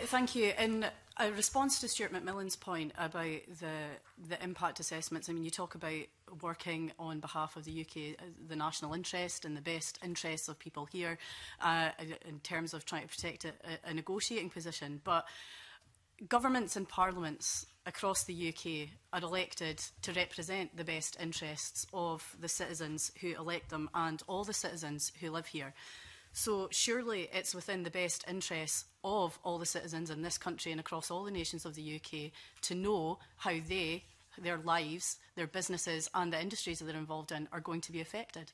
Thank you. In a response to Stuart McMillan's point about the impact assessments, I mean, you talk about working on behalf of the UK, the national interest and the best interests of people here in terms of trying to protect a negotiating position. But governments and parliaments across the UK are elected to represent the best interests of the citizens who elect them and all the citizens who live here. So surely it's within the best interests of all the citizens in this country and across all the nations of the UK to know how their lives, their businesses and the industries that they're involved in are going to be affected.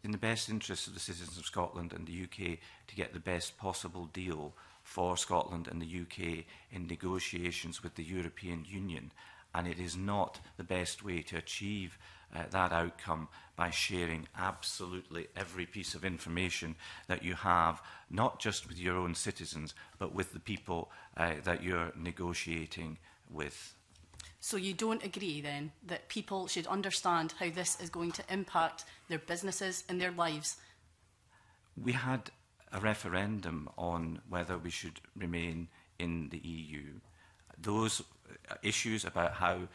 In the best interests of the citizens of Scotland and the UK to get the best possible deal for Scotland and the UK in negotiations with the European Union. And it is not the best way to achieve that outcome by sharing absolutely every piece of information that you have, not just with your own citizens, but with the people that you're negotiating with. So you don't agree, then, that people should understand how this is going to impact their businesses and their lives? We had a referendum on whether we should remain in the EU. Those issues about how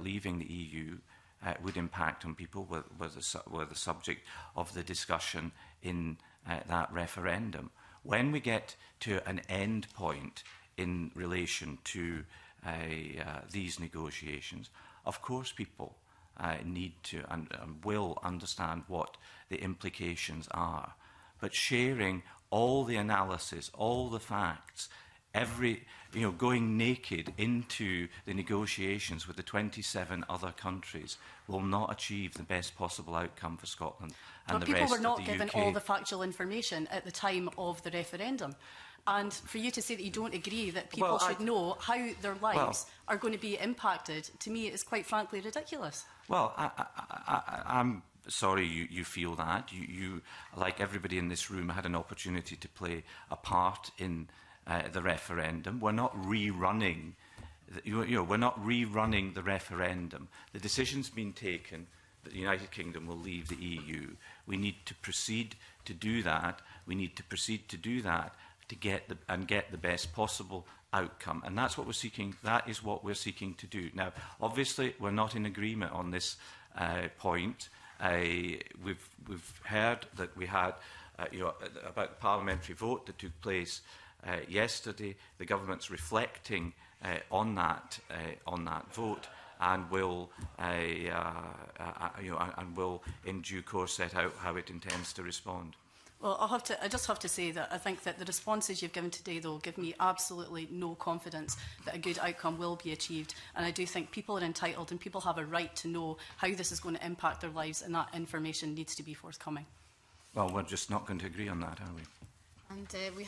leaving the EU would impact on people were the subject of the discussion in that referendum. When we get to an end point in relation to these negotiations, of course people need to and will understand what the implications are. But sharing all the analysis, all the facts, going naked into the negotiations with the 27 other countries will not achieve the best possible outcome for Scotland and the rest of the UK. But people were not given all the factual information at the time of the referendum. And for you to say that you don't agree that people should know how their lives are going to be impacted, to me, is quite frankly ridiculous. Well, I'm sorry you feel that. You, like everybody in this room, had an opportunity to play a part in the referendum. We're not rerunning. We're not rerunning the referendum. The decision's been taken that the United Kingdom will leave the EU. We need to proceed to do that. We need to proceed to do that to get the best possible outcome, and that's what we're seeking. That is what we're seeking to do. Now, obviously, we're not in agreement on this point. We've heard that we had about the parliamentary vote that took place yesterday. The government's reflecting on that vote, and will in due course set out how it intends to respond. Well, I just have to say that I think that the responses you've given today, though, give me absolutely no confidence that a good outcome will be achieved. And I do think people are entitled and people have a right to know how this is going to impact their lives, and that information needs to be forthcoming. Well, we're just not going to agree on that, are we? And we